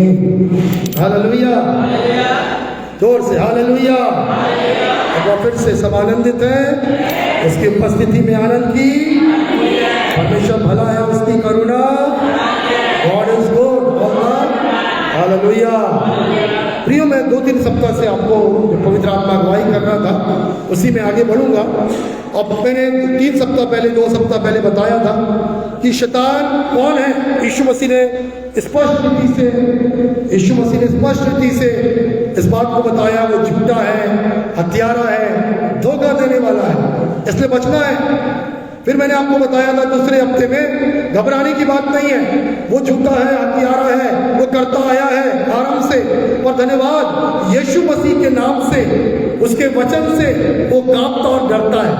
आमीन। हालेलुया, जोर से हालेलुया। अब फिर से सब आनंदित हैं उसकी उपस्थिति में आनंद की। परमेश्वर भला है, उसकी करुणा, गॉड इज गुड। हालेलुया। प्रियो, मैं 2-3 सप्ताह से आपको जो पवित्र आत्मा अगुवाई कर रहा था उसी में आगे बढ़ूंगा। अब मैंने 3 सप्ताह पहले 2 सप्ताह पहले बताया था कि शैतान कौन है। यीशु मसीह ने स्पष्ट रीति से इस बात को बताया, वो झूठा है, हत्यारा है, धोखा देने वाला है, इसलिए बचना है। फिर मैंने आपको बताया था दूसरे हफ्ते में, घबराने की बात नहीं है, वो झूठा है, हत्यारा है, वो करता आया है आराम से। और धन्यवाद, यीशु मसीह के नाम से, उसके वचन से वो कांपता और डरता है।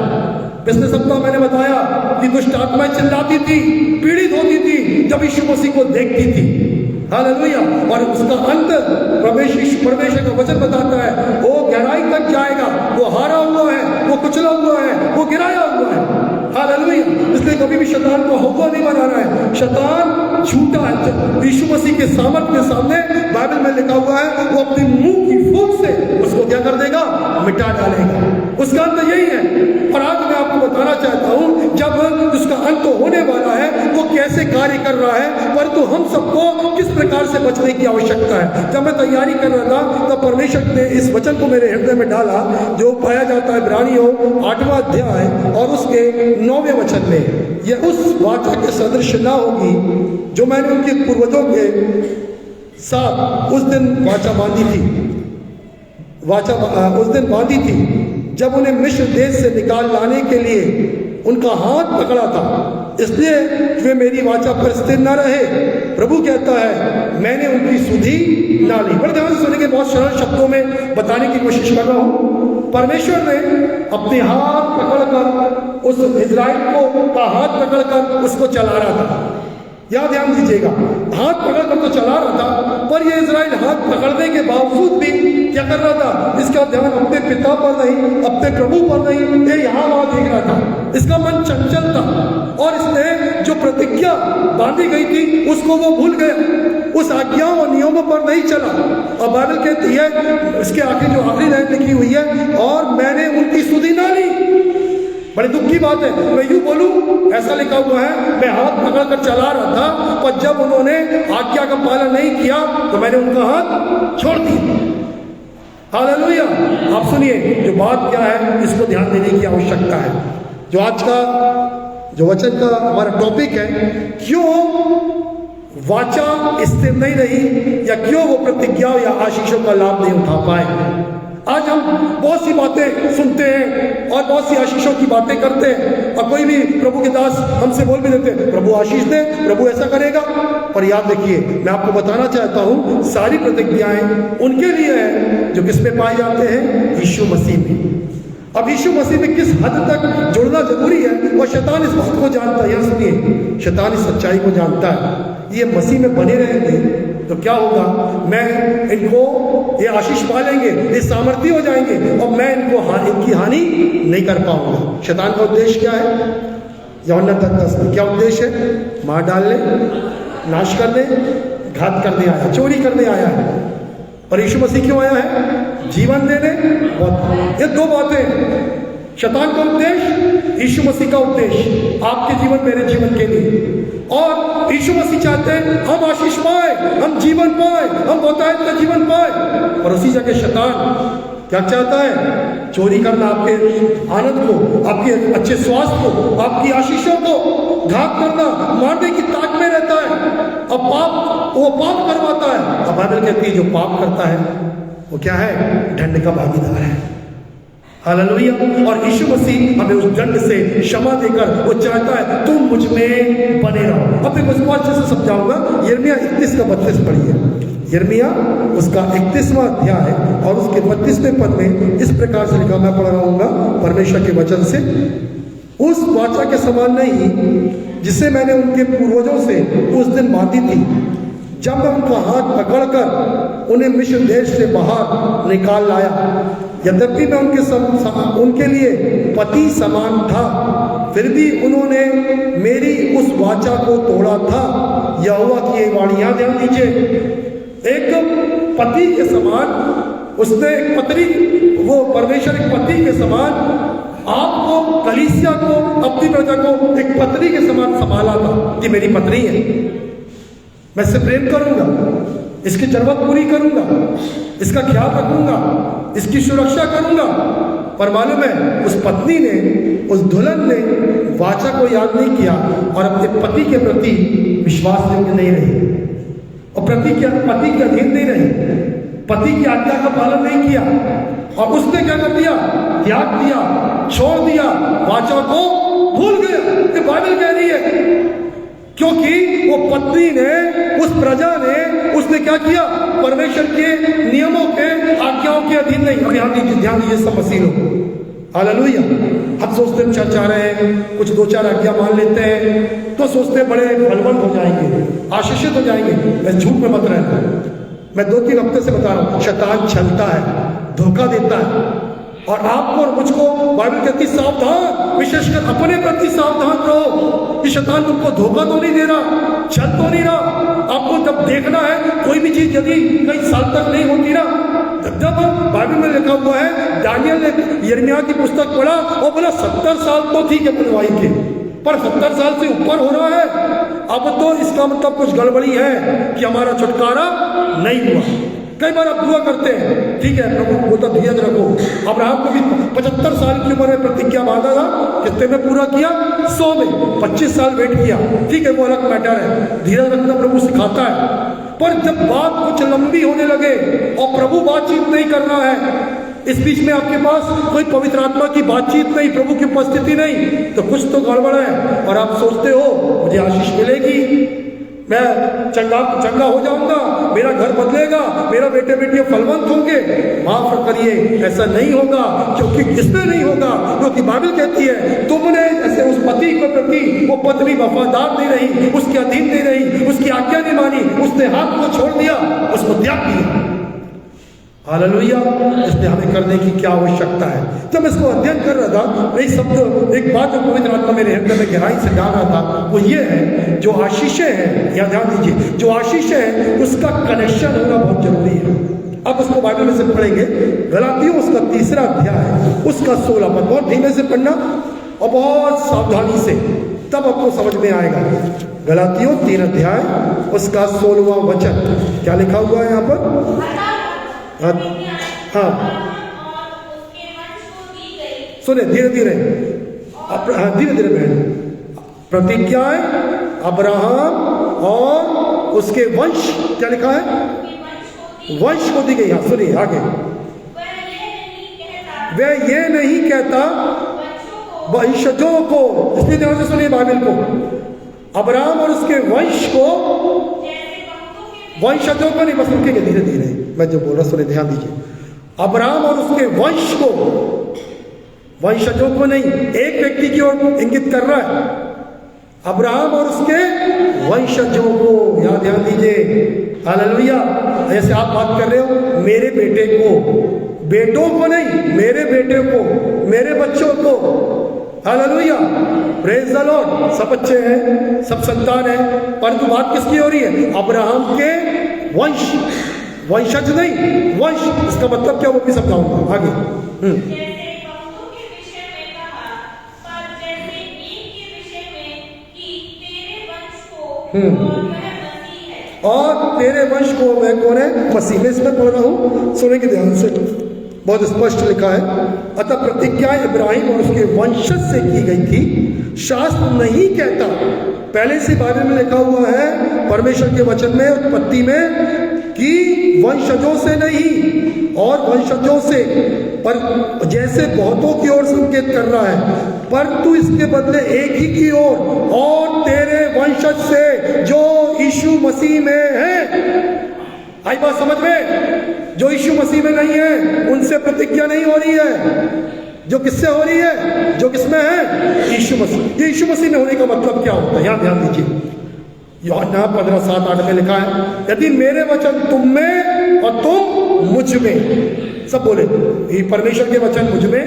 पिछले सप्ताह मैंने बताया कि दुष्ट आत्माएं चिल्लाती थी, पीड़ित होती थी जब यीशु मसीह को देखती थी। हालेलुया। और उसका अंत परमेश्वर का वचन बताता है, वो गहराई तक जाएगा, वो हारा हुआ है, वो कुचला हुआ है, वो गिराया हुआ है। हालेलुया। इसलिए कभी भी शैतान को हौवा नहीं बना रहा है। शैतान झूठा है। यीशु मसीह के सामर्थ के सामने बाइबल में लिखा हुआ है, वो अपने मुंह की फूंक से उसको क्या कर देगा? मिटा डालेगा। उसका अंत यही है। और आज मैं आपको बताना चाहता हूं, जब उसका अंत होने वाला है, वो कैसे कार्य कर रहा है, परंतु हम सबको किस प्रकार से बचने की आवश्यकता है। जब मैं तैयारी कर रहा था तब परमेश्वर ने इस वचन को मेरे हृदय में डाला, जो पाया जाता है इब्रानियों 8वां अध्याय और उसके 9वें वचन में। यह उस वाचा के सदृश न होगी जो मैंने उनके पूर्वजों के साथ उस दिन वाचा बांधी थी, जब उन्हें मिस्र देश से निकाल लाने के लिए उनका हाथ पकड़ा था, इसलिए वे मेरी वाचा पर स्थिर न रहे। प्रभु कहता है, मैंने उनकी सुधि ना ली। बड़े ध्यान से सुनेंगे, बहुत सरल शब्दों में बताने की कोशिश कर रहा हूं। परमेश्वर ने अपने हाथ पकड़कर उस इजराइल का हाथ पकड़कर उसको चला रहा था। या ध्यान दीजिएगा, हाथ पकड़कर तो चला रहा था, पर यह इजराइल हाथ पकड़ने के बावजूद भी क्या कर रहा था? इसका ध्यान अपने पिता पर नहीं, अपने प्रभु पर नहीं, ये यहाँ वहां देख रहा था। इसका मन चंचल था और इसने जो प्रतिज्ञा बांधी गई थी उसको वो भूल गया, उस आज्ञाओं और नियमों पर नहीं चला। और बाइबल कहती है, इसके आगे जो आखिरी लाइन लिखी हुई है, और मैंने उनकी सुधि ना ली। बड़ी दुख की बात है, मैं यूं बोलूं, ऐसा लिखा हुआ है, मैं हाथ पकड़कर चला रहा था, पर जब उन्होंने आज्ञा का पालन नहीं किया तो मैंने उनका हाथ छोड़ दिया। हालेलुया। आप सुनिए, जो बात क्या है, इसको ध्यान देने की आवश्यकता है। जो आज का जो वचन का हमारा टॉपिक है, क्यों वाचा स्थिर नहीं रही, या क्यों वो प्रतिज्ञा या आशीषों का लाभ नहीं उठा पाए। आज हम बहुत सी बातें सुनते हैं और बहुत सी आशीषों की बातें करते हैं, और कोई भी प्रभु के दास हमसे बोल भी देते हैं, प्रभु आशीष दे, प्रभु ऐसा करेगा। और याद रखिए, मैं आपको बताना चाहता हूं, सारी प्रतिज्ञाएं उनके लिए है जो किसमें पाए जाते हैं? यीशु मसीह में। अब यीशु मसीह में किस हद तक जुड़ना जरूरी है, और शैतान इस बात को जानता है। यहाँ सुनिए, शैतान इस सच्चाई को जानता है। ये मसीह में बने रहेंगे तो क्या होगा? मैं इनको ये आशीष पालेंगे, ये सामर्थ्य हो जाएंगे, और मैं इनकी हानि नहीं कर पाऊंगा। शैतान का उद्देश्य क्या है? यूहन्ना 10:10 में क्या उद्देश्य है? मार डालने, नाश करने, घात करने आया, चोरी करने आया है। और यीशु मसीह क्यों आया है? जीवन देने। ये 2 बातें, शैतान का उद्देश्य, यीशु मसीह का उद्देश्य, आपके जीवन मेरे जीवन के लिए। और यीशु मसीह चाहते हैं हम आशीष पाए, हम जीवन पाए, हम बहुतायत का जीवन पाए। और उसी जगह शैतान क्या चाहता है? चोरी करना, आपके आनंद को, आपके अच्छे स्वास्थ्य को, आपकी आशीषों को घात करना, मारने की ताक में रहता है। अब वो पाप करवाता है। अब बाइबल कहती है, जो पाप करता है वो क्या है? दंड का भागीदार है। हालेलुया। और यीशु मसीह हमें उस दंड से क्षमा देकर वो चाहता है तुम मुझ में बने रहो। अब मैं उसको अच्छे से समझाऊंगा। यिर्मयाह 31:32 पढ़िए। यिर्मयाह उसका 31वां अध्याय और उसके 32वें पद में इस प्रकार से लिखा, मैं पढ़ रहा हूँ परमेश्वर के वचन से। उस वाचा के समान नहीं जिसे मैंने उनके पूर्वजों से उस दिन बांधी थी, जब मैं उनका हाथ पकड़कर उन्हें मिस्र देश से बाहर निकाल लाया। यद्यपि मैं उनके लिए पति समान था, फिर भी उन्होंने मेरी उस वाचा को तोड़ा था। यहोवा की ये वाणी, यहाँ ध्यान दीजिए, एक पति के समान उसने एक पत्नी, वो परमेश्वर एक पति के समान आपको, कलीसिया को, अपनी प्रजा को एक पत्नी के समान संभाला था कि मेरी पत्नी है, मैं इससे प्रेम करूंगा, इसकी जरूरत पूरी करूंगा, इसका ख्याल रखूंगा, इसकी सुरक्षा करूंगा। पर मालूम है उस पत्नी ने, उस दुल्हन ने वाचा को याद नहीं किया और अपने पति के प्रति विश्वास योग्य नहीं रही और पति के अधीन नहीं रही, पति की आज्ञा का पालन नहीं किया और उसने क्या कर दिया, त्याग दिया, छोड़ दिया, वाचा को भूल गया। ये बाइबल कह रही है, क्योंकि वो पत्नी ने, उस प्रजा ने, उसने क्या किया, परमेश्वर के नियमों के, आज्ञाओं के अधीन नहीं। अभी हम ध्यान दीजिए सब मसीह लोग, हालेलुया। हम सोचते हैं चर्च आ रहे हैं, कुछ दो चार आज्ञा मान लेते हैं तो सोचते हैं बड़े बलवंत हो जाएंगे, आशीषित हो जाएंगे। मैं झूठ में मत रहना, मैं 2-3 हफ्ते से बता रहा हूं, शैतान छलता है, धोखा देता है और आपको और मुझको बाइबल कहती सावधान, विशेषकर अपने प्रति सावधान रहो कि शैतान तुमको धोखा तो नहीं दे रहा, छल तो नहीं रहा। आपको जब देखना है कोई भी चीज यदि कई साल तक नहीं होती ना, जब बाइबल में लिखा हुआ है, दानियल ने यिर्मयाह की पुस्तक पढ़ा और बोला 70 साल तो ठीक है बनवाई के, पर 70 साल से ऊपर हो रहा है, अब तो इसका मतलब कुछ गड़बड़ी है कि हमारा छुटकारा नहीं हुआ। कई बार आप दुआ करते हैं, ठीक है प्रभु वो तो धीरज रखो। अब्राहम को भी 75 साल की उम्र में प्रतिज्ञा बांधा था, कितने में पूरा किया, 100 में। 25 साल वेट किया, ठीक है वो अलग मैटर है, धीरज रखना प्रभु सिखाता है। पर जब बात कुछ लंबी होने लगे और प्रभु बातचीत नहीं कर रहा है, इस बीच में आपके पास कोई पवित्र आत्मा की बातचीत नहीं, प्रभु की उपस्थिति नहीं, तो कुछ तो गड़बड़ है और आप सोचते हो मुझे आशीष मिलेगी, मैं चंगा हो जाऊंगा, मेरा घर बदलेगा, मेरा बेटे बेटियां फलवंत होंगे। माफ करिए, ऐसा नहीं होगा, क्योंकि इसमें नहीं होगा, क्योंकि बाइबल कहती है तुमने जैसे उस पति के प्रति वो पत्नी वफादार नहीं रही, उसके अधीन नहीं रही, उसकी आज्ञा नहीं मानी, उसने हाथ को छोड़ दिया, उसको त्याग दिया। हालेलुया। इसलिए हमें करने की क्या आवश्यकता है। जब मैं इसको अध्ययन कर रहा था, एक शब्द, एक बात जो पवित्र आत्मा मेरे हृदय में गहराई से डाल रहा था, वो ये है, जो आशीषें हैं, या ध्यान दीजिए, जो आशीषें हैं उसका कनेक्शन होना बहुत जरूरी है। अब उसको बाइबल में से पढ़ेंगे, गलातियों उसका 3रा अध्याय, उसका 16 पद, बहुत धीमे से पढ़ना और बहुत सावधानी से, तब आपको समझ में आएगा। गलातियों 3 अध्याय उसका 16वां वचन, क्या लिखा हुआ है यहाँ पर? हाँ सुने, धीरे धीरे बहन। प्रतिज्ञाएं अब्राहम और उसके वंश, क्या लिखा है? वंश को दी गई। हाँ सुनिए आगे, वह ये नहीं कहता वंशजों को, इसलिए ध्यान से सुनिए बाइबल को, अब्राहम और उसके वंश को, वंशजों को नहीं, बस रुकेंगे धीरे धीरे, मैं जो बोल रहा सुनिए, ध्यान दीजिए। अब्राहम और उसके वंश को, वंशजों को नहीं, एक व्यक्ति की ओर इंगित कर रहा है, अब्राहम और उसके वंशजों को, यहां ध्यान दीजिए। हालेलुया। जैसे आप बात कर रहे हो मेरे बेटे को, बेटों को नहीं, मेरे बेटे को, मेरे बच्चों को। Hallelujah, praise the Lord. सब अच्छे हैं, सब संतान है, परंतु बात किसकी हो रही है? अब्राहम के वंश, वंशज नहीं, वंश। इसका मतलब क्या वो भी समझाऊंगा आगे। और तेरे वंश को मैं कौन है? मसीह। में इसमें पढ़ रहा हूं, सुने के ध्यान से, बहुत स्पष्ट लिखा है। अतः प्रतिज्ञा इब्राहिम और उसके वंशज से की गई थी, शास्त्र नहीं कहता, पहले से बाइबल में लिखा हुआ है परमेश्वर के वचन में, उत्पत्ति में, कि वंशजों से नहीं और वंशजों से, पर जैसे बहुतों की ओर संकेत कर रहा है, पर तू इसके बदले एक ही की ओर, और तेरे वंशज से जो यीशु मसीह में है। आई बात समझ में? जो यीशु मसीह में नहीं है उनसे प्रतिज्ञा नहीं हो रही है। जो किससे हो रही है? जो किसमें है? यीशु मसीह। ये यीशु मसीह में होने का मतलब क्या होता है? यहाँ ध्यान दीजिए, यूहन्ना 15:7-8 में लिखा है, यदि मेरे वचन तुम में और तुम मुझ में, सब बोले, ये परमेश्वर के वचन मुझ में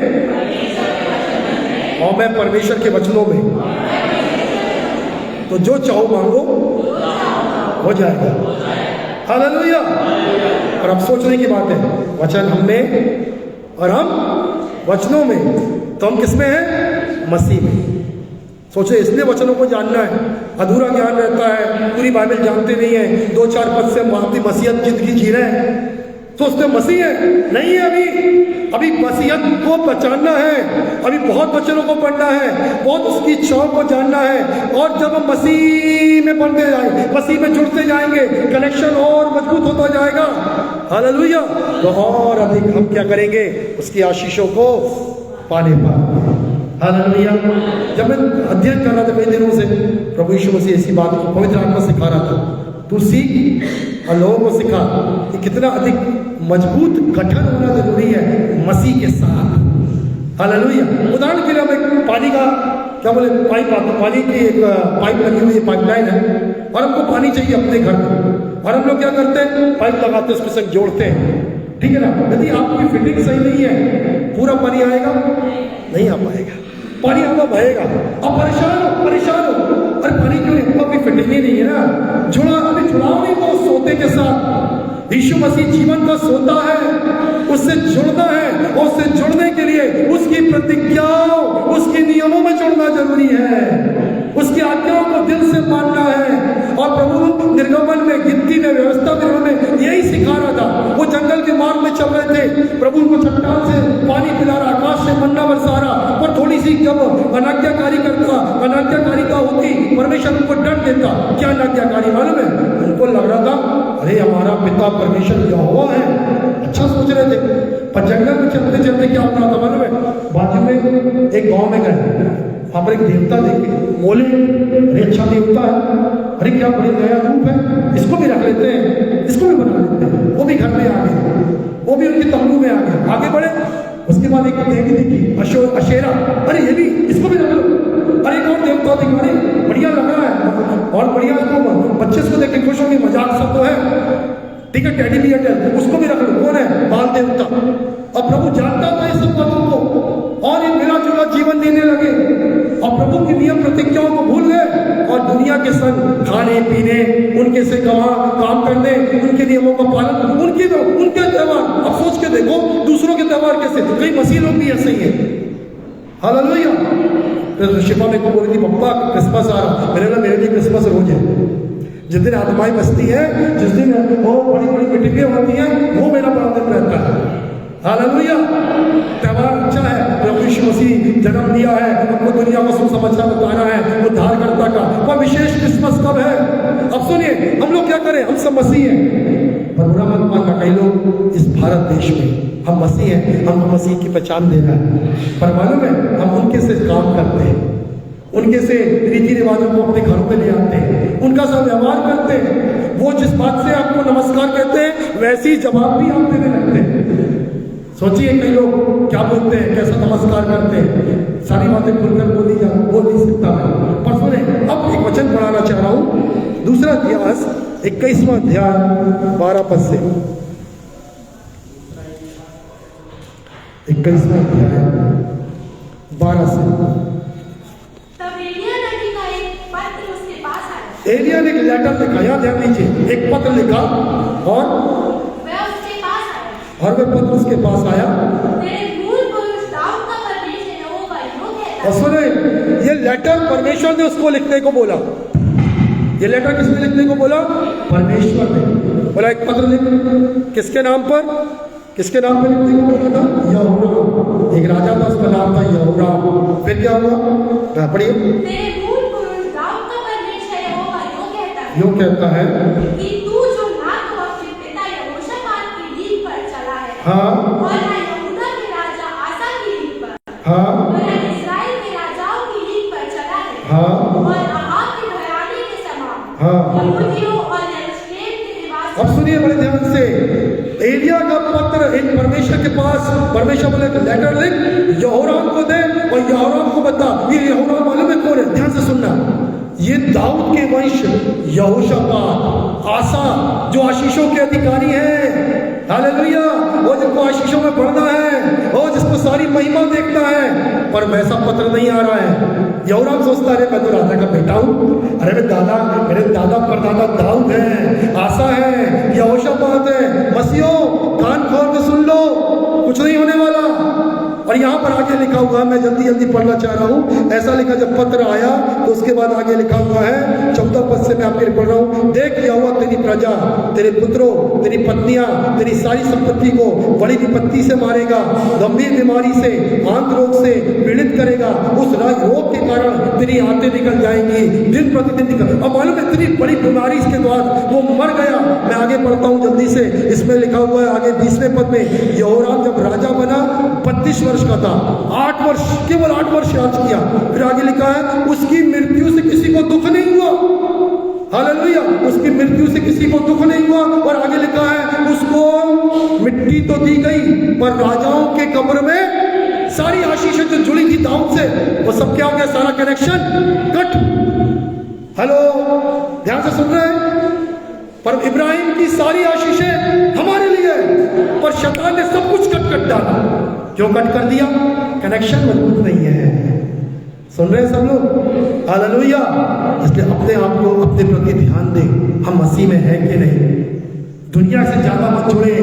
और मैं परमेश्वर के वचनों में, तो जो चाहो मांगो हो जाएगा। हालेलुया। और अब सोचने की बात है, वचन हमने और हम वचनों में, तो हम किस में हैं? मसीह में। सोचे इसलिए वचनों को जानना है। अधूरा ज्ञान रहता है, पूरी बाइबल जानते नहीं है, 2-4 पद से हम अपनी मसीहत जिंदगी जी रहे हैं, तो उसमें मसीह है नहीं है। अभी मसीहत को पहचानना है, अभी बहुत वचनों को पढ़ना है, बहुत उसकी इच्छाओं को जानना है। और जब हम मसीह में बढ़ते जाएंगे, मसीह में जुड़ते जाएंगे, कनेक्शन और मजबूत होता जाएगा। हालेलुया। तो और अधिक हम क्या करेंगे? उसकी आशीषों को पाने पाएंगे। हालेलुया। जब मैं अध्ययन कर रहा था कई दिनों से, प्रभु यीशु मसीह इसी बात को पवित्र आत्मा सिखा रहा था, तू सीख और लोगों को सिखा कि कितना अधिक मजबूत गठन होना जरूरी है मसीह के साथ। हालेलुया। उदाहरण के लिए हम एक पानी का क्या बोले पाइप, पानी की एक पाइप लगी हुई पाइपलाइन है, और हमको पानी चाहिए अपने घर में, और हम लोग क्या करते हैं? पाइप लगाते हैं, उसके संग जोड़ते हैं, ठीक है ना। यदि आपकी फिटिंग सही नहीं है, पूरा पानी आएगा नहीं आ पाएगा, पानी आपका बहेगा। अब परेशान हो, अरे पानी क्यों नहीं? आपकी फिटिंग ही नहीं है ना, जुड़ाव नहीं तो सोते के साथ। यीशु मसीह जीवन का सोता है, उससे जुड़ना है, और उससे जुड़ने के लिए उसकी प्रतिज्ञाओं, उसके नियमों में जुड़ना जरूरी है, उसकी आज्ञाओं को दिल से मानना है। और प्रभु निर्गमन में, गिनती में, व्यवस्था में यही सिखा रहा था। वो जंगल के मार्ग में चल रहे थे, प्रभु उनको चट्टान से पानी पिला रहा, आकाश से मन्ना बरसा रहा, और थोड़ी सी जब अनाज्ञाकारिता होती, परमेश्वर उनको दंड देता। क्या अनाज्ञाकारी मालूम है? उनको लग रहा था अरे हमारा पिता परमेश्वर यहोवा है, अच्छा सोच रहे थे। पर जंगल में चलते चलते क्या होता था मालूम है? बाजू में एक गांव में गए, वहां पर एक देवता देखे, बोले अरे अच्छा देवता है, अरे क्या बड़े नया रूप है, इसको भी रख लेते हैं, इसको भी बना लेते हैं। वो भी घर में आ गए, वो भी उनके तंबू में आ गए, आगे बढ़े। उसके बाद एक देवी देखी अशेरा, अरे ये भी, इसको भी रख लो। अरे एक और देवता देखा, अरे बढ़िया लग रहा है, और बढ़िया इसको बच्चे इसको देख के खुश होंगे, मजाक सब तो है, ठीक है, टेडी बियर, उसको भी रख लो। कौन है? बाल देवता। अब प्रभु जानता था इस सब बातों को, और ये मिला जुला जीवन जीने लगे, और प्रभु की नियम प्रतिज्ञाओं को भूल गए, और दुनिया के संग खाने पीने, उनके से काम करने, उनके नियमों का पालन, उनके त्यौहार। अब सोच के देखो दूसरों के त्यौहार कैसे, कई मसीह लोग भी ऐसे ही है। हालेलुया। तो शिफा मेरे को बोली थी, पप्पा क्रिसमस आ रहा, मेरे लिए क्रिसमस रोज है। जिस दिन आत्माएं बसती है, जिस दिन वो बड़ी बड़ी मीटिंगें होती हैं, वो मेरा बड़ा दिन रहता है। हालेलुया। त्यौहार अच्छा है, प्रभु यीशु मसीह जन्म दिया है, हमको दुनिया को सुसमाचार बताना है उद्धारकर्ता का। पर विशेष क्रिसमस कब है? अब सुनिए, हम लोग क्या करें? हम सब मसीह हैं, पर बुरा मत मानना, कई लोग इस भारत देश में हम मसीह हैं, हमको मसीह की पहचान देना है, पर मालूम है हम उनके से काम करते हैं, उनके से रीति रिवाजों को अपने घरों में ले आते हैं, उनका सा व्यवहार करते हैं। वो जिस बात से आपको नमस्कार कहते हैं, वैसी जवाब भी आप देने लगते हैं। सोचिए कई लोग क्या बोलते हैं, कैसा नमस्कार करते हैं, सारी बातें खुलकर बोल नहीं सकता मैं। पर सुने, अब एक वचन पढ़ाना चाह रहा हूं, दूसरा इतिहास 21वां अध्याय 12 पद से। 21वां अध्याय 12 से। एलिया ने एक लेटर लिखा, यहाँ ध्यान दीजिए, एक पत्र लिखा, और वह पत्र उसके पास आया। और सुने, ये लेटर परमेश्वर ने उसको लिखने को बोला। ये लेटर किसने लिखने को बोला? परमेश्वर ने बोला एक पत्र लिख। किसके नाम पर? किसके नाम पर लिखने को बोला था? यहोराम। एक राजा था, उसका नाम था यहोराम। फिर क्या हुआ? पढ़िए। यूं कहता है कि तू जो ना तो अपने पिता यहोशापात की लीक पर चला है, हाँ, और ना यहूदा के राजा आसा की लीक पर, हाँ, और ना इस्राएल के राजाओं की लीक पर चला है, हाँ, और अहाब के घराने के समान, हाँ, यहूदियों और यरूशलेम के निवासियों। अब सुनिए बड़े ध्यान से, एलिया का पत्र एक परमेश्वर के पास, परमेश्वर बोले लेटर लिख, यहोराम को दे, और यहोराम को बता। ये यहोराम मालूम है कौन है? ध्यान से सुनना, ये दाऊद के वंश यहोशापात, आसा जो आशीषों के अधिकारी हैं, हालेलुया। वो जिसको आशीषों में बढ़ना है, वो जिसको सारी महिमा देखना है, पर वैसा पत्र नहीं आ रहा है। यहोराम सोचता है मैं तो राजा का बेटा हूँ, अरे मेरे दादा परदादा दाऊद है, आसा है, यहोशापात है, मसीहो कान खोल के सुन लो, कुछ नहीं होने वाला। और यहाँ पर आगे लिखा हुआ, मैं जल्दी जल्दी पढ़ना चाह रहा हूँ, ऐसा लिखा जब पत्र आया तो उसके बाद आगे लिखा हुआ है 14 पद से मैं आपके लिए पढ़ रहा हूँ। देख यहोवा तेरी प्रजा, तेरे पुत्रों, तेरी पत्नियां, तेरी सारी संपत्ति को बड़ी विपत्ति से मारेगा, गंभीर बीमारी से, आंत रोग से पीड़ित करेगा। उस रोग के कारण तेरी आंतें निकल जाएंगी, दिन प्रतिदिन निकल। अब मालूम है इतनी बड़ी बीमारी इसके बाद वो मर गया। मैं आगे पढ़ता हूँ जल्दी से, इसमें लिखा हुआ है आगे 20वें पद में, यहोराम जब राजा बना 32 वर्ष का था, 8 वर्ष, केवल 8 वर्ष राज किया। फिर आगे लिखा है उसकी मृत्यु से किसी को दुख नहीं हुआ। हालेलुया, उसकी मृत्यु से किसी को दुख नहीं हुआ। और आगे लिखा है उसको मिट्टी तो दी गई, पर राजाओं के कब्र में सारी आशीषें जो जुड़ी थी दाऊद से, वो सब क्या हो गया, सारा कनेक्शन कट। हेलो, ध्यान से सुन रहे हैं? पर इब्राहिम की सारी आशीषें हमारे लिए, पर शैतान ने सब कुछ कट डाला। क्यों कट कर दिया? कनेक्शन मजबूत नहीं है। सुन रहे हैं सब लोग? हालेलुया। इसलिए अपने आप को अपने प्रति ध्यान दें, हम मसीह में हैं कि नहीं। दुनिया से ज्यादा मत जुड़े,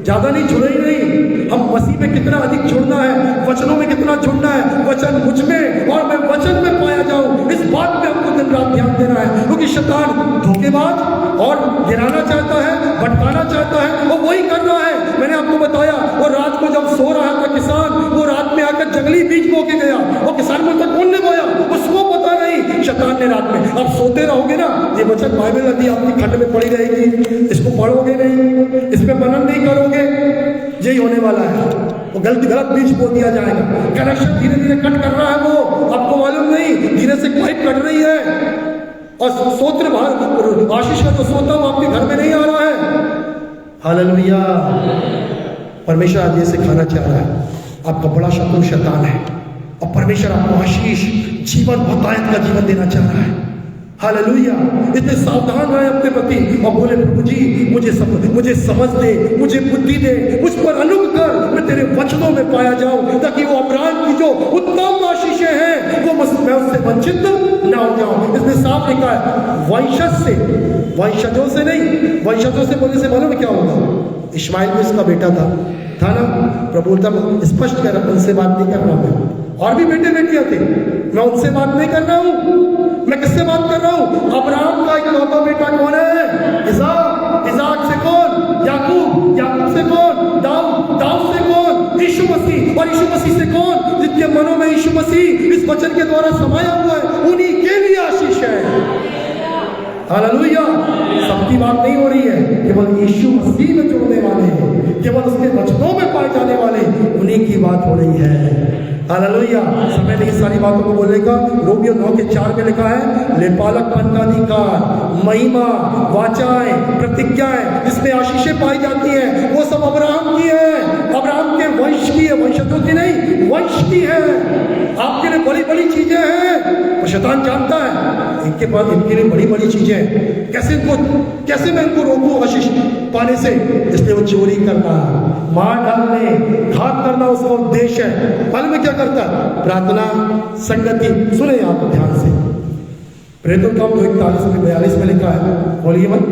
ज्यादा नहीं जुड़े ही नहीं। हम मसीह में कितना अधिक जुड़ना है, वचनों में कितना जुड़ना है, वचन मुझ में और मैं वचन में पाया जाऊं, इस बात पे हमको दिन रात ध्यान देना है। क्योंकि शैतान धोखेबाज और गिराना चाहता है, भटकाना चाहता है, वो वही कर रहा है। मैंने आपको बताया, वो रात को जब सो रहा था किसान, वो रात में आकर जंगली बीज बो के गया। वो किसान बोलता कौन ने बोया, उसको पता नहीं, शैतान ने रात में। अब सोते रहोगे ना, ये वचन बाइबल नदी आपकी खंड में पड़ी रहेगी, इसको पढ़ोगे नहीं, इसमें मनन नहीं करोगे, यही होने वाला है। वो गलत बीज बो दिया जाएगा। कनेक्शन धीरे धीरे कट कर रहा है, वो आपको मालूम नहीं, धीरे से पाइप कट रही है। और सोत्र आशीष का जो सोता वो आपके घर में नहीं आ रहा है। हालेलुया। परमेश्वर आज ये सिखाना चाह रहा है, आपका बड़ा शत्रु शैतान है, और परमेश्वर आपको आशीष, जीवन, बहुतायत का जीवन देना चाह रहा है। हालेलुया। इसलिए सावधान रहे अपने प्रति और बोले प्रभु जी मुझे समझ दे, मुझे बुद्धि दे, मुझ पर अनुग्रह कर, मैं तेरे वचनों में पाया जाऊं, ताकि वो अब्राहम की जो उत्तम आशीषें हैं वो मैं उससे वंचित ना हो जाऊं। इसमें साफ लिखा है वंशज से, वंशजों से नहीं। वंशजों से बोलने से मालूम क्या होगा? इस्माइल भी उसका बेटा था ना। प्रभु तब स्पष्ट कर, उनसे बात नहीं कर रहा मैं, और भी बेटे बेटियां थे, मैं उनसे बात नहीं कर रहा हूं। मैं किससे बात कर रहा हूं? अब्राहम का इकलौता बेटा कौन है? इसाक। इसाक से कौन? याकूब। याकूब से कौन? दाऊद से कौन? यीशु मसीह। और यीशु मसीह से कौन? जिनके मनों में यीशु मसीह इस वचन के द्वारा समाया हुआ है, उन्हीं के लिए आशीष है। हालेलुया। सबकी बात नहीं हो रही है, केवल यीशु मसीह में जुड़ने वाले, केवल उसके वचनों में पाए जाने वाले, उन्हीं की बात हो रही है। हालेलुया। समय नहीं सारी बातों को बोलने का। रोमियो 9:4 में लिखा है लेपालकपन का अधिकार, महिमा, वाचाएं, प्रतिज्ञाएं, जिसमें आशीषें पाई जाती हैं, वो सब अब्राहम की है, अब्राहम के वंश की है, वंशजों की नहीं, वंश की है। आपके लिए बड़ी बड़ी चीजें हैं, और शैतान जानता है इनके पास, इनके लिए बड़ी बड़ी चीजें हैं, कैसे मैं इनको रोकूं आशीष पाने से। इसलिए वो चोरी करना, मार डालने, घात करना उसका उद्देश्य है। मालूम में क्या करता है? प्रार्थना, संगति। सुने आप ध्यान से, प्रेरितों का 2:41-42 में लिखा है, बोलिए मत।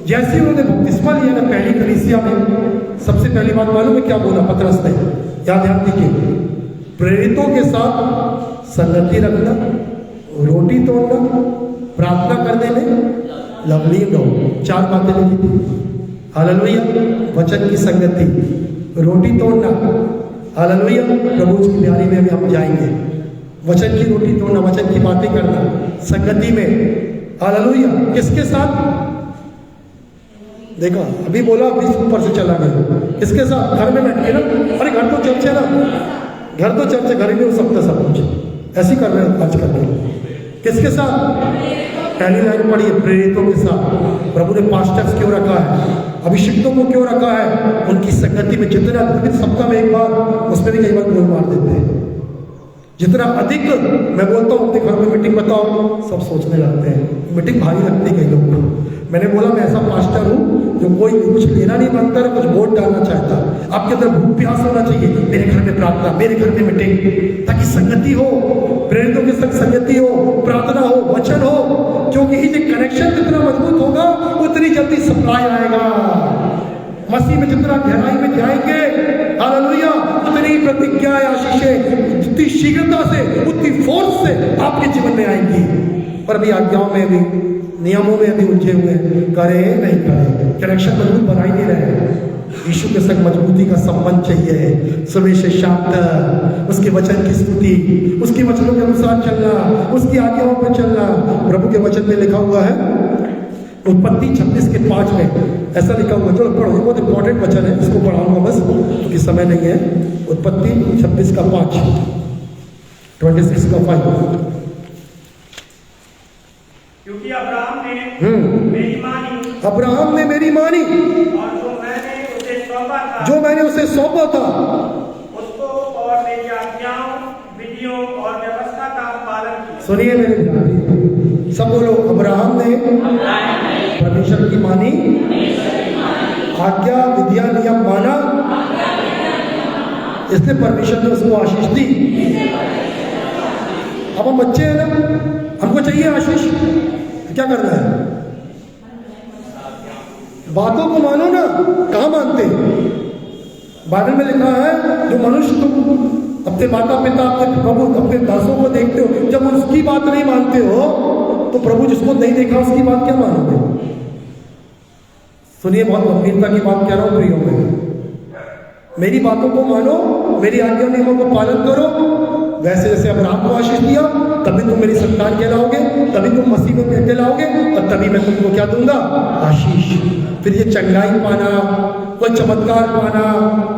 जैसे उन्होंने बपतिस्मा लिया ना पहली कलीसिया में, सबसे पहली बात मालूम है क्या बोला पतरस ने? क्या ध्यान दीजिए, प्रेरितों के साथ संगति रखना, रोटी तोड़ना, प्रार्थना करने में लवलीन रहो। 4 बातें लिखी थी। हालेलुया। वचन की संगति, रोटी तोड़ना, हालेलुया, प्रभु की प्यारी में भी हम जाएंगे। वचन की रोटी तोड़ना, वचन की बातें करना, संगति में, हालेलुया। किसके साथ? देखा अभी बोला, अभी ऊपर से चला गया। किसके साथ? घर में बैठ के ना। अरे घर तो चर्च है ना, घर तो चर्च है, घर ही नहीं हो सकता सब कुछ। ऐसे कर रहे हैं आज कर रहे। किसके साथ? पहली लाइन पढ़िए, प्रेरितों के साथ। प्रभु ने पास्टर्स क्यों रखा है, अभिषिक्तों को क्यों रखा है? उनकी संगति में जितना अधिक, सप्ताह में एक बार, उसमें भी कई बार गोल मार देते हैं। जितना अधिक मैं बोलता हूँ अपने घर में मीटिंग बताओ, सब सोचने लगते हैं मीटिंग भारी लगती है कई लोगों को। मैंने बोला मैं ऐसा पास्टर हूँ जो कोई कुछ लेना नहीं मांगता है, कुछ वोट डालना चाहता। आपके अंदर भूख प्यास होना चाहिए, मेरे घर में प्रार्थना, मेरे घर में मीटिंग, ताकि संगति हो, प्रेरितों के संग संगति हो, प्रार्थना हो, वचन हो, क्योंकि ये कनेक्शन जितना मजबूत होगा उतनी जल्दी सप्लाई आएगा। मसीह में जितना गहराई में जाएंगे, हालेलुया, उतनी प्रतिज्ञाएं, आशीषें जितनी शीघ्रता से, उतनी फोर्स से आपके जीवन में आएंगी। पर अभी आज्ञाओं में भी, नियमों में अभी उलझे हुए हैं, करे नहीं करे, कनेक्शन मजबूत बना ही नहीं रहे। यीशु के संग मजबूती का संबंध चाहिए, सुबह से शाम तक उसके वचन की स्तुति, उसके वचनों के अनुसार चलना, उसकी आज्ञाओं पर चलना। प्रभु के वचन में लिखा हुआ है उत्पत्ति 26:5 में ऐसा लिखा हुआ, जो पढ़ो, बहुत इंपॉर्टेंट वचन है, इसको पढ़ाऊंगा बस क्योंकि समय नहीं है। उत्पत्ति 26:5, 26:5। क्योंकि अब्राहम ने मेरी मानी, अब्राहम ने मेरी मानी, और जो मैंने उसे सौंपा था उसको और मेरी आज्ञाओं, विधियों और व्यवस्था का पालन किया। सुनिए मेरे भाई, सब बोलो, अब्राहम ने परमेश्वर की मानी, आज्ञा, विधिया, नियम माना, इसने परमेश्वर ने उसको आशीष दी। अब हम बच्चे हैं ना, हमको चाहिए आशीष, क्या करना है? बातों को मानो ना, कहाँ मानते? बाइबल में लिखा है जो मनुष्य तुम अपने माता पिता, अपने प्रभु, अपने दासों को देखते हो, जब उसकी बात नहीं मानते हो तो प्रभु जिसको नहीं देखा उसकी बात क्या मानोगे? सुनिए, बहुत गंभीरता की बात कह रहा हूं प्रियो में। मेरी बातों को मानो, मेरी आज्ञा नियमों को पालन करो, वैसे जैसे अब्राहम को आशीष दिया, तभी तुम मेरी संतान कहलाओगे, तभी तुम मसीह में कहलाओगे, और तभी मैं तुमको क्या दूंगा? आशीष। फिर ये चंगाई पाना, कोई चमत्कार पाना,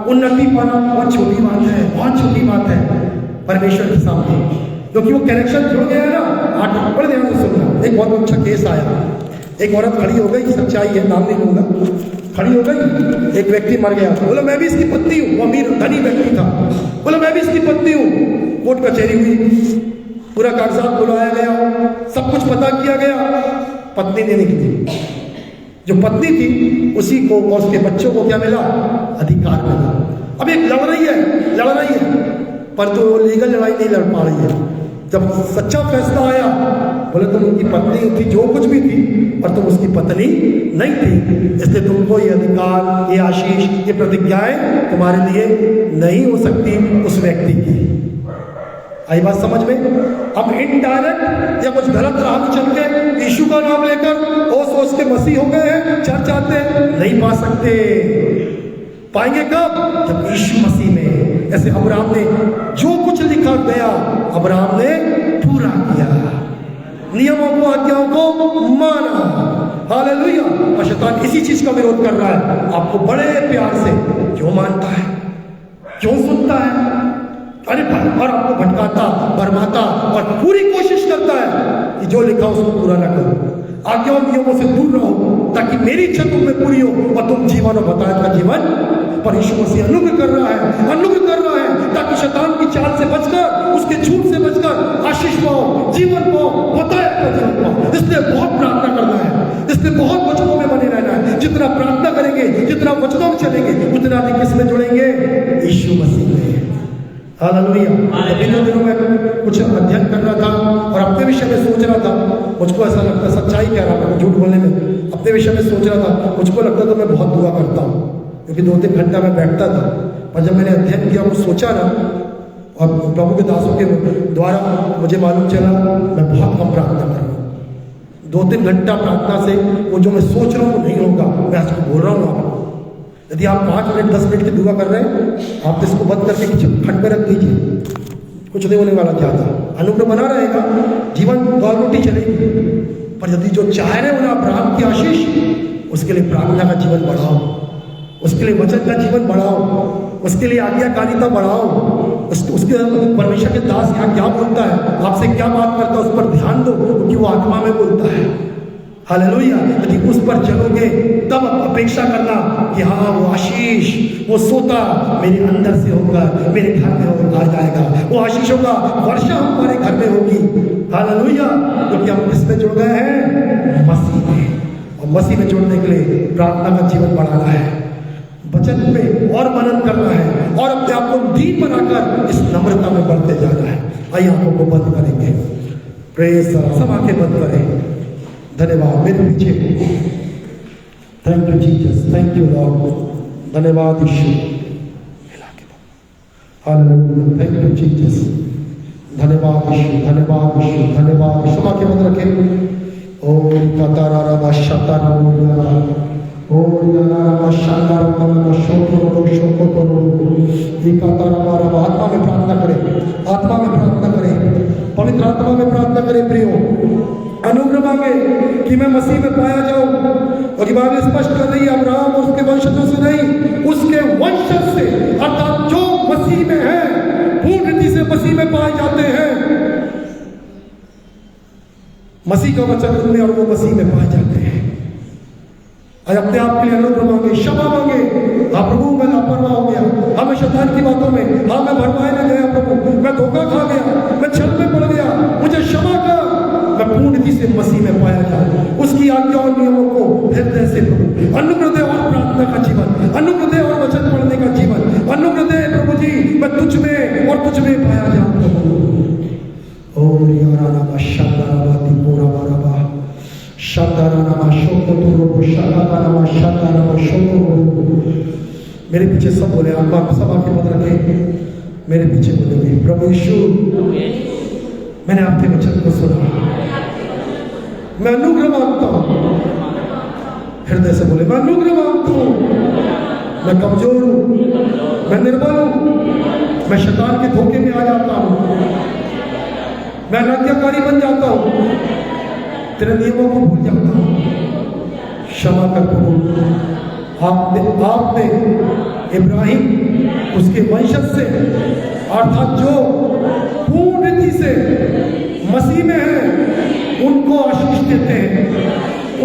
उन्नति पाना बहुत छोटी बात है, बहुत छोटी बात है परमेश्वर के सामने, क्योंकि वो कनेक्शन जुड़ गया है ना। आठ बड़े ध्यान से सुनना, एक बहुत अच्छा केस आया। एक औरत खड़ी हो गई, सच्चाई है, नाम नहीं लूंगा, खड़ी हो गई, एक व्यक्ति मर गया, बोला मैं भी इसकी पत्नी हूँ, वो अमीर धनी व्यक्ति था, बोला मैं भी इसकी पत्नी हूँ। कोर्ट कचहरी हुई, पूरा कागजात बुलाया गया, सब कुछ पता किया गया, पत्नी ने निकली। जो पत्नी थी उसी को और उसके बच्चों को क्या मिला? अधिकार मिला। अब एक लड़ रही है, पर तो लीगल लड़ाई नहीं लड़ पा रही है। जब सच्चा फैसला आया, बोले तुम उनकी पत्नी थी, जो कुछ भी थी, और तुम उसकी पत्नी नहीं थी, इसलिए तुमको ये अधिकार, ये आशीष, ये प्रतिज्ञाएं तुम्हारे लिए नहीं हो सकती उस व्यक्ति की। आई बात समझ में? हम इनडायरेक्ट या कुछ गलत राह में चल के यीशु का नाम लेकर और सोच के मसीह हो गए हैं, चर्च आते हैं, नहीं पा सकते। पाएंगे कब? जब यीशु मसीह में, ऐसे अब्राहम ने जो कुछ लिखा गया, अब्राहम ने पूरा किया, नियमों को, आज्ञाओं को माना। हालेलुया। और शैतान इसी चीज का विरोध कर रहा है, आपको बड़े प्यार से क्यों मानता है, क्यों सुनता है, अरे और आपको भटकाता, बरमाता और पूरी कोशिश करता है कि जो लिखा उसको पूरा ना करो, आज्ञाओं नियमों से दूर रहो, ताकि मेरी इच्छा तुम में पूरी हो और तुम जीवन और बताया का जीवन। पर यीशु मसीह अनुग्रह कर रहा है, ताकि शैतान की चाल से बचकर, उसके झूठ से बचकर आशीष पाओ, जीवन पाओ, बताया का जीवन पाओ। इसलिए बहुत प्रार्थना करना है, इसलिए बहुत वचनों में बने रहना है। जितना प्रार्थना करेंगे, जितना वचनों में चलेंगे, उतना अधिक किसमें जुड़ेंगे? यीशु मसीह में। हालेलुया। इन दिनों में कुछ अध्ययन कर रहा था और अपने विषय में सोच रहा था, मुझको ऐसा लगता, सच्चाई कह रहा था, झूठ बोलने में, अपने विषय में सोच रहा था, मुझको लगता था मैं बहुत दुआ करता हूँ, क्योंकि 2-3 घंटा मैं बैठता था। पर जब मैंने अध्ययन किया, कुछ सोचा ना, और प्रभु के दासों के द्वारा मुझे मालूम चला मैं बहुत कम प्रार्थना कर रहा हूँ। 2-3 घंटा प्रार्थना से वो जो मैं सोच रहा हूँ नहीं होगा। मैं आपको बोल रहा हूँ, आपको यदि आप 5 मिनट 10 मिनट की दुआ कर रहे हैं, आप इसको बंद करके खंड में रख दीजिए, कुछ नहीं होने वाला। ज़्यादा अनुग्रह बना रहेगा, जीवन गौरवटी चलेगी। पर यदि जो चाह रहे हो ना अब्राहम की आशीष, उसके लिए प्रार्थना का जीवन बढ़ाओ, उसके लिए वचन का जीवन बढ़ाओ, उसके लिए आज्ञाकारिता बढ़ाओ, उसके परमेश्वर के दास यहाँ क्या बोलता है, आपसे क्या बात करता है, उस पर ध्यान दो, क्योंकि वो आत्मा में बोलता है। हालेलुया। यदि उस पर चलोगे तब अपेक्षा करना कि हाँ वो आशीष, वो सोता मेरे अंदर से होगा, मेरे घर में आ जाएगा, वो आशीष होगा, वर्षा हमारे घर में होगी। हालेलुया। क्योंकि हम किसमें जुड़ गए हैं? मसीह में। और मसीह में जुड़ने के लिए प्रार्थना का जीवन बढ़ाना है, वचन पे और मनन करना है और अपने आप को दीन बनाकर इस नम्रता में बढ़ते जाना है। आइए आंखों को बंद करेंगे, प्रेज सब आंखें बंद करें। धन्यवाद मेरे पीछे, thank you Jesus, thank you Lord, धन्यवाद यीशु, हालेलुया, थैंक यू जीसस, धन्यवाद यीशु, धन्यवाद यीशु, धन्यवाद। सब आंखें बंद रखें। ओ कतारा शतारा ओ यारा शानदार करो शोको शोको ये कतारा आत्मा में प्रार्थना करें, आत्मा में प्रार्थना करें, पवित्र आत्मा में प्रार्थना करें। प्रियो अनुग्रह मांगे कि मैं मसीह में पाया जाऊं, और ये बात स्पष्ट कर रही है अब्राहम और उसके वंशजों से नहीं, उसके वंशज से, अर्थात जो मसीह में है पूर्ण रीति से मसीह में पाए जाते हैं। मसीह का वचन उनमें और वो मसीह में पाए जाते हैं। आज अपने आप के लिए अनुग्रह मांगे, क्षमा मांगे। हाँ प्रभु मैं लापरवाह हो गया, हाँ मैं शैतान की बातों में, हाँ मैं भरमाए में गया प्रभु, मैं धोखा खा गया, मैं छल में पड़ गया, मुझे क्षमा कर। मैं पूर्ण रीति से मसीह में पाया जाऊं, उसकी आज्ञा और नियमों को हृदय से प्रभु अनुग्रह दे और प्रार्थना का जीवन, अनुग्रह दे और वचन पढ़ने का जीवन, अनुग्रह दे प्रभु जी। मैं तुझ में और तुझ में पाया जाऊं प्रभु। ओ यारा शांताराबादी पूरा बाराबा शांतारामा शोको तो रोको शांतारामा शांतारामा शोको रोको। मेरे पीछे सब बोले, आप सब आके मत रखे, मेरे पीछे बोलेंगे प्रभु यीशु मैंने आपके वचन को सुना, मैं अनुग्रह मांगता हूँ। हृदय से बोले मैं अनुग्रह मांगता हूँ, मैं कमजोर हूँ, मैं निर्बल हूँ, मैं शैतान के धोखे में आ जाता हूँ, मैं अनाज्ञाकारी बन जाता हूँ, तेरे नियमों को भूल जाता हूँ। क्षमा कर प्रभु। आपने इब्राहिम उसके वंशज से, अर्थात जो पूर्ण रीति से मसीह में है उनको आशीष देते हैं,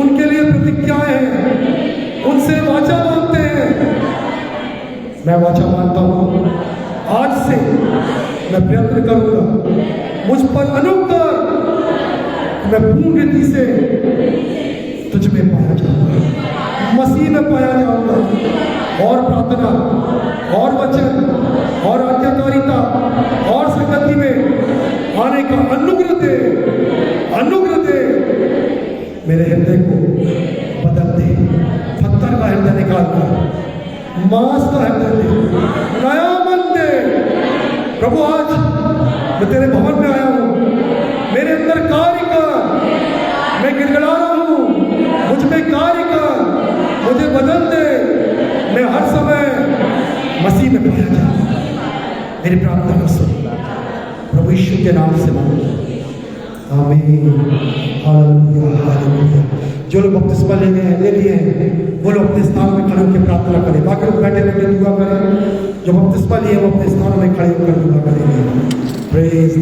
उनके लिए प्रतिज्ञाएं हैं, उनसे वाचा मांगते हैं। मैं वाचा मानता हूँ, आज से मैं प्रयत्न करूंगा, मुझ पर अनुग्रह, मैं पूर्ण रीति से तुझ में पाया जाऊंगा, मसीह में पाया जाऊंगा। और प्रार्थना और वचन और आज्ञाकारिता और संगति में आने का अनुग्रह दे, अनुग्रह दे। मेरे हृदय को बदल दे, पत्थर का हृदय निकाल कर मांस का हृदय दे, नया मन दे प्रभु। आज मैं तेरे भवन में आया हूँ, मेरे अंदर कार्य कर, मैं गिड़गिड़ा रहा हूँ, मुझ में कार्य कर, मुझे बदल दे, मैं हर समय मसीह में पाया जाऊँ। मेरी प्रार्थना को सुन प्रभु यीशु के नाम से मांगो, आमीन, हालेलुया, हालेलुया। जो लोग बपतिस्मा ले लिए हैं वो लोग अपने स्थान में खड़े होकर प्रार्थना करें, बाकी लोग बैठे बैठे दुआ करें। जो बपतिस्मा लिए वो अपने स्थान में खड़े होकर दुआ करेंगे। प्रेज